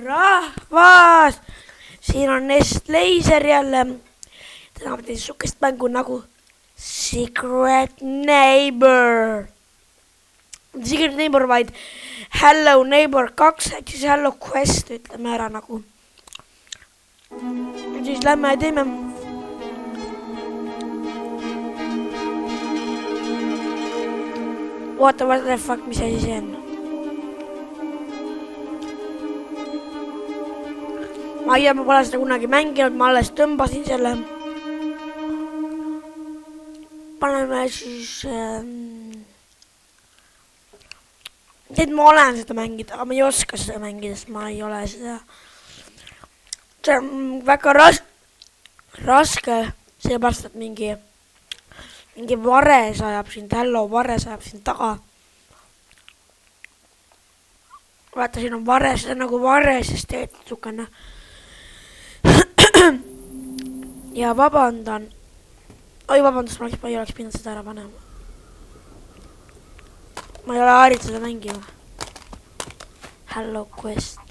rahvas! Siin on Nestleiser jälle. Täna ma teen sukest mängu nagu Secret Neighbor. Secret Neighbor, vaid Hello Neighbor 2 ehk siis Hello Quest, ütleme ära nagu. Ja siis lähme ja teeme. What the fuck, mis asi see on? Ma ei tea, ma pole seda kunagi mänginud, ma alles tõmbasin selle. Paneme siis... Tead, ma olen seda mängida, aga ma ei oska seda mängida, sest ma ei ole seda... See on väga raske, seepärast, et mingi vares ajab siin, Hello vares ajab siin taga. Vaata, siin on vares, see on nagu varesest tehtud sukene. Ja vabandan. Oi, vabandust, ma ei oleks pidanud seda ära panema. Ma ei ole harjunud seda mängima. Hello Quest.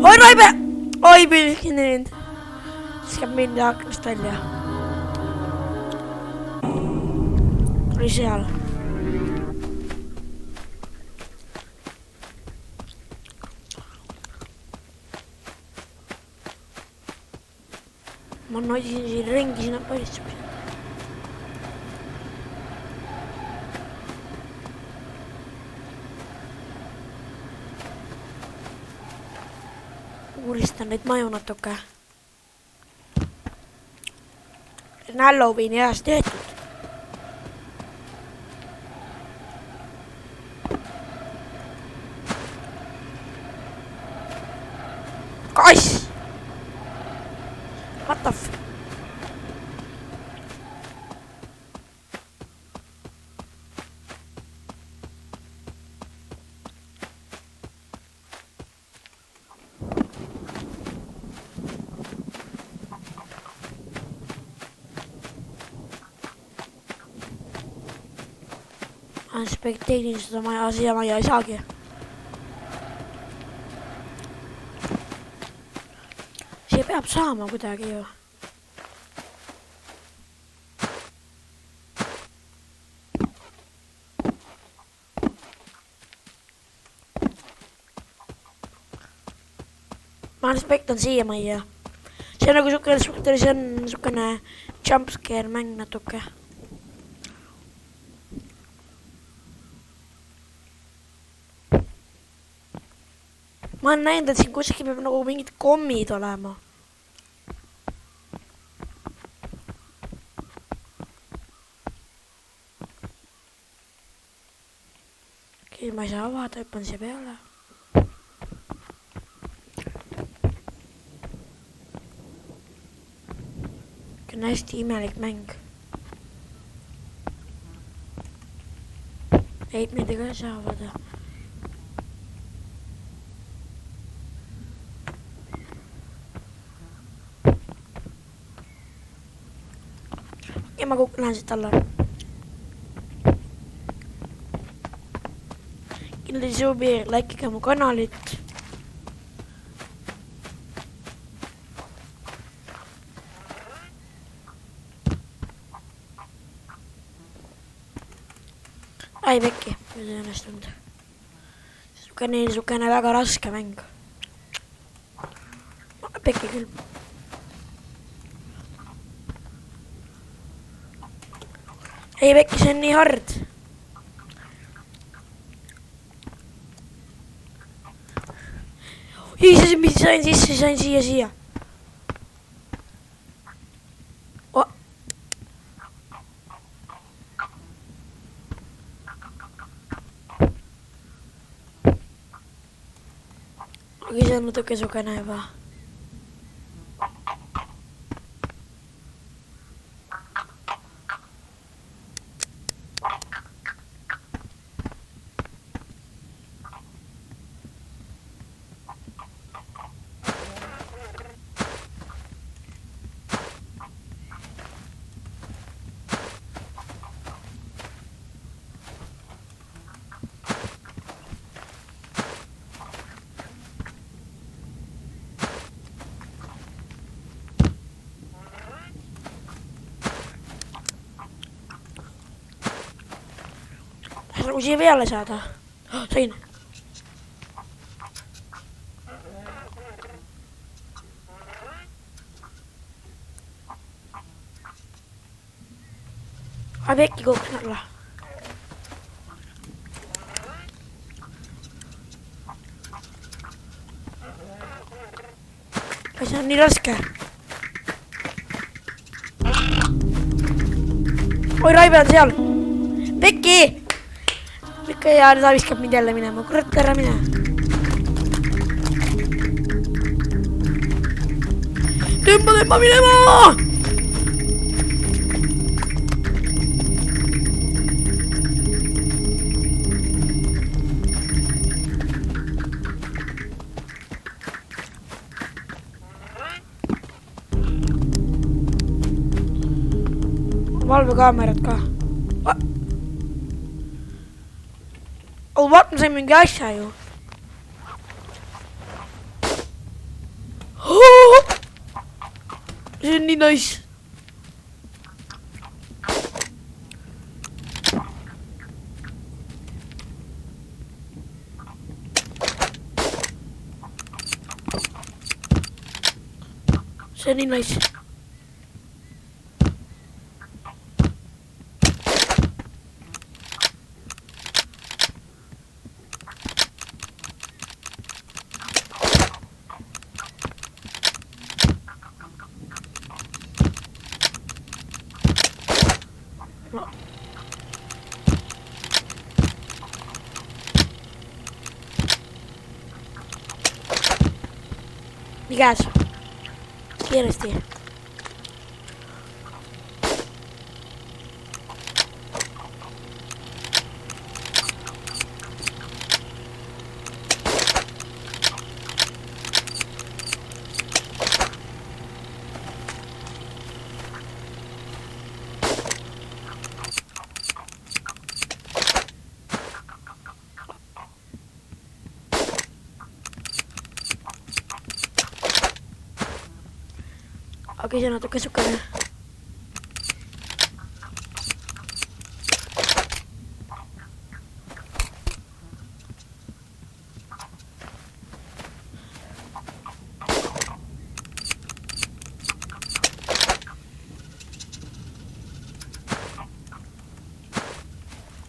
Oi, raibe! Oi, pilkin nüüd. Siis käib minna aknast välja. Tuli seal. Ma nodisin siin ringi, sinna politseb. Uuristan neid maju natuke. See on Halloweeni ajast tehtud. Kass! What the f... Inspekteerin seda maja, siia maja ei saagi. Siia peab saama kuidagi ju. Ma inspektan siia maja. See on nagu sukene jumpscare mäng natuke. Ma olen näinud, et siin kuskil peab nagu mingid kommid olema. Okei, ma ei saa avada, hüppan siia peale. See on hästi imelik mäng. Heitmeid ei saa avada. Ja ma lähen siit alla. Kindlasti soovi likeige mu kanalit. Ai pekki, nüüd ei õnnestunud. Sukene väga raske mäng. Pekki küll. Ei pekki, see on nii hard. Sain sisse, sain siia. Okei, see on natuke sugene juba. Saanko siihen vielä saada? Sain. Ai Pekki koksalla. Ai se on niin raskea. Oi Raive on siellä. Pekki! Pekki ei aina saa viskaa mitelle minä. Mä kurat kerran minä. Tempa minema! Valvokaamerat ka. Oh, wat? Dan zijn mijn guys zijn, joh. Oh! Dat is niet nice. Dat is niet nice. Mikäs? Kiireesti. Okei, se on tuo kesukkainen.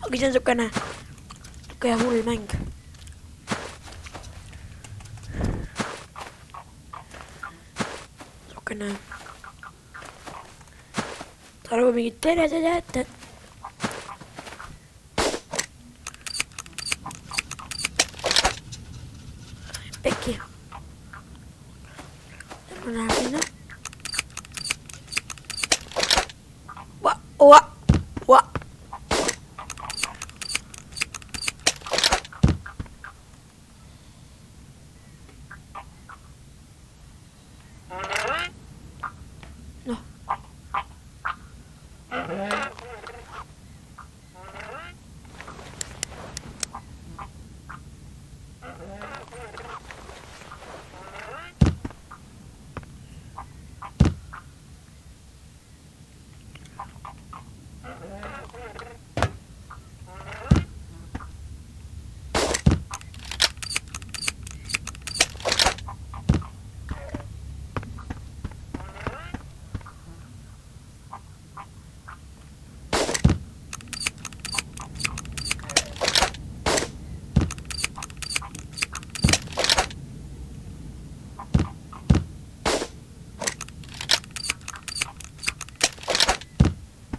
Okei, se on sukkainen. Tukea hull mäng. Sukkainen. Tarvii mingit terätä. Pekki. Mä näen sinne. Wa. No.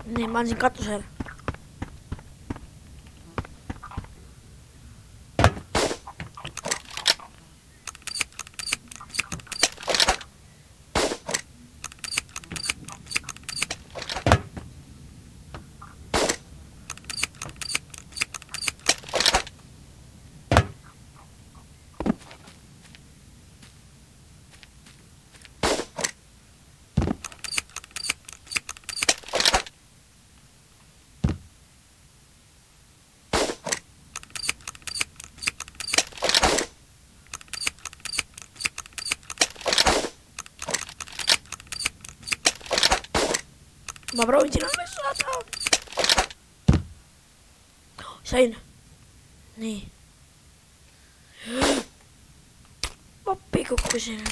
Niin, mä olisin kattosella. ma proovin sinna üles saada. Sain. Nii. Appi kukkusin.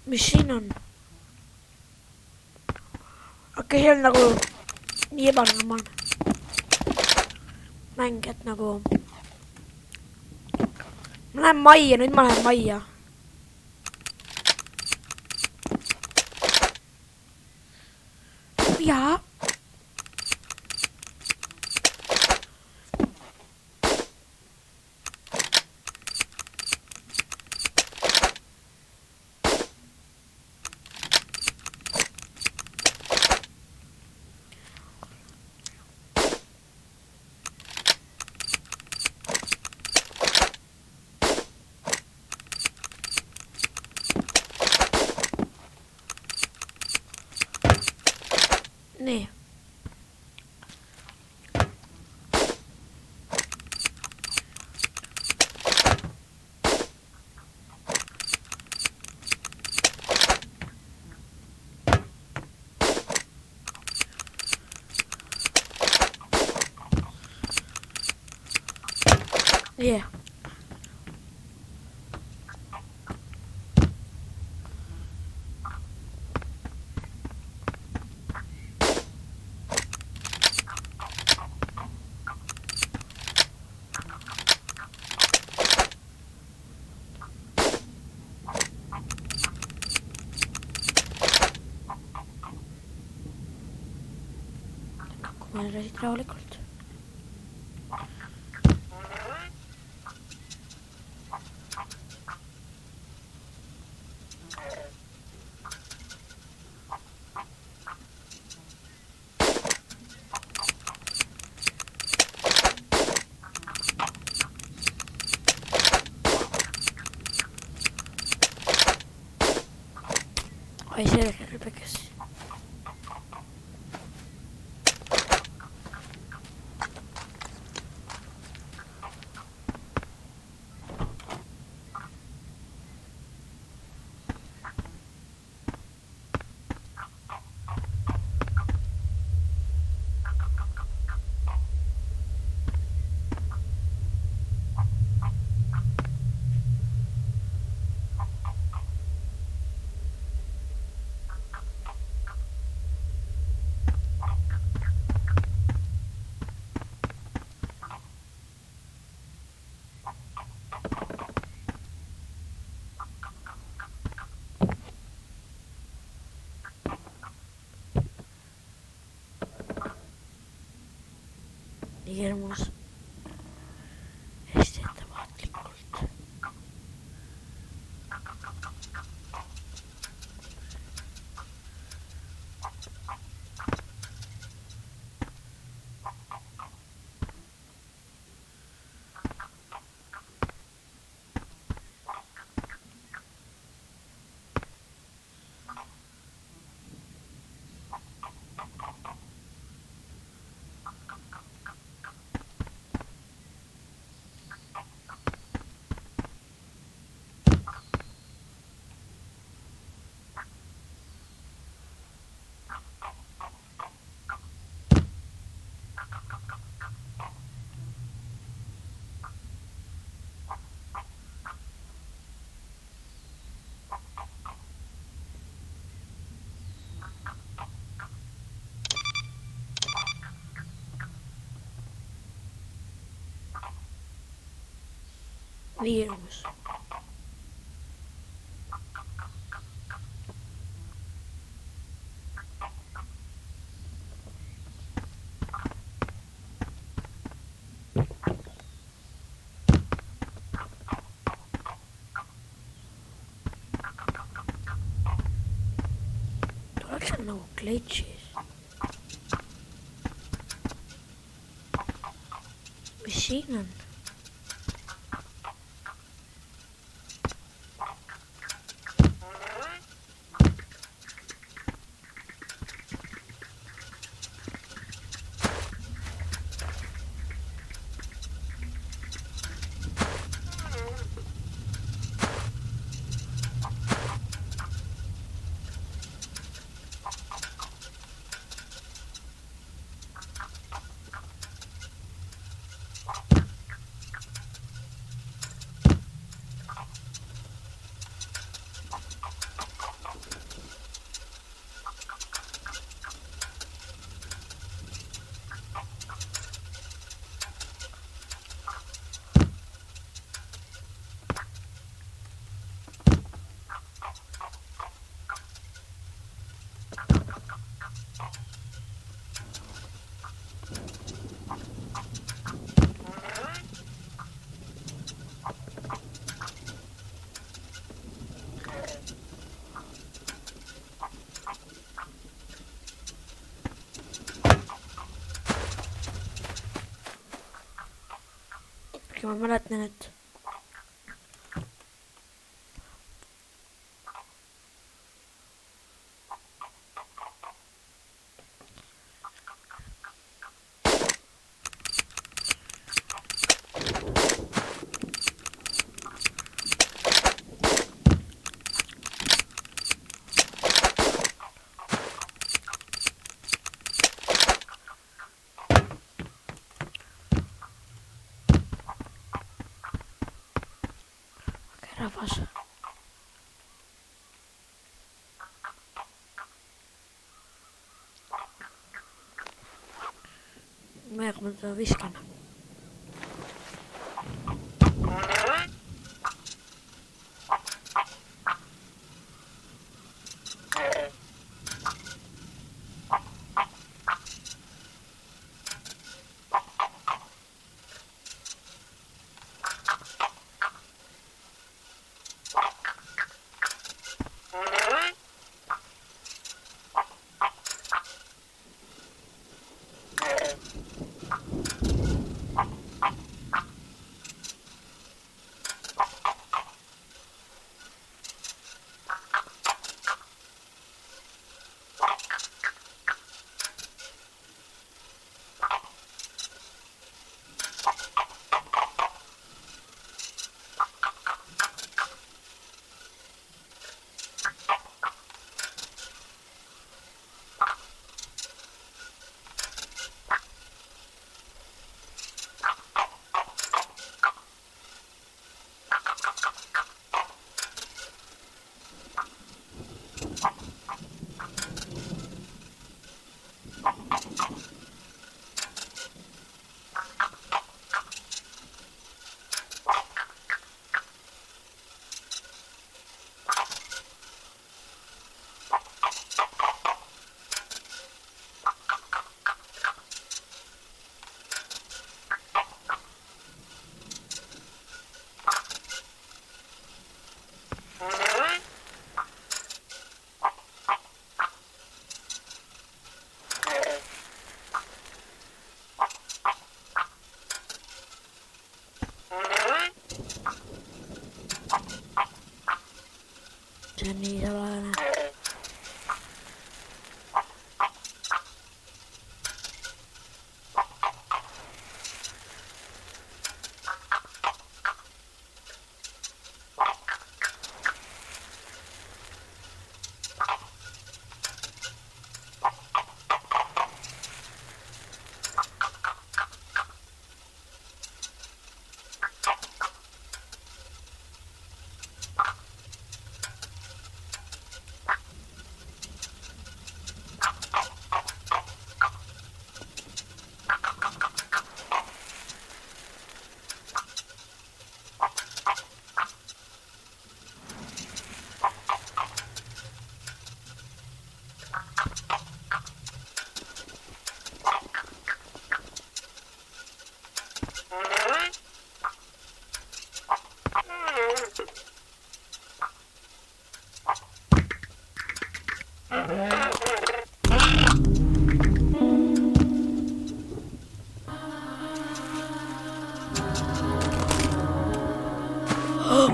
Mis siin on? Okei, see on nagu nii ebanormaalne mäng, et nagu ma lähen majja, nüüd ma lähen majja. Jaa. Nii. Yeah. Ma olen siit rahulikult. Ai selkärypäkäs. Nii hirmus. Hästi ettevaatlikult. Nii hirmus. Tuleks on nagu glitchis. Mis siin on? ma mäletan, et rahvas. Millega ma teda viskan? Se on niin sellainen.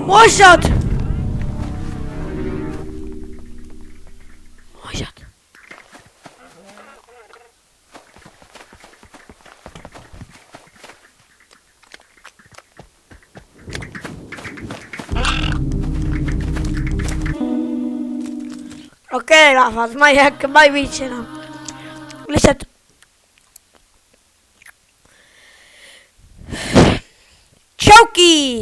One shot! One shot. Okei, rahvas, ma ei viitsi enam. Lihtsalt Choki!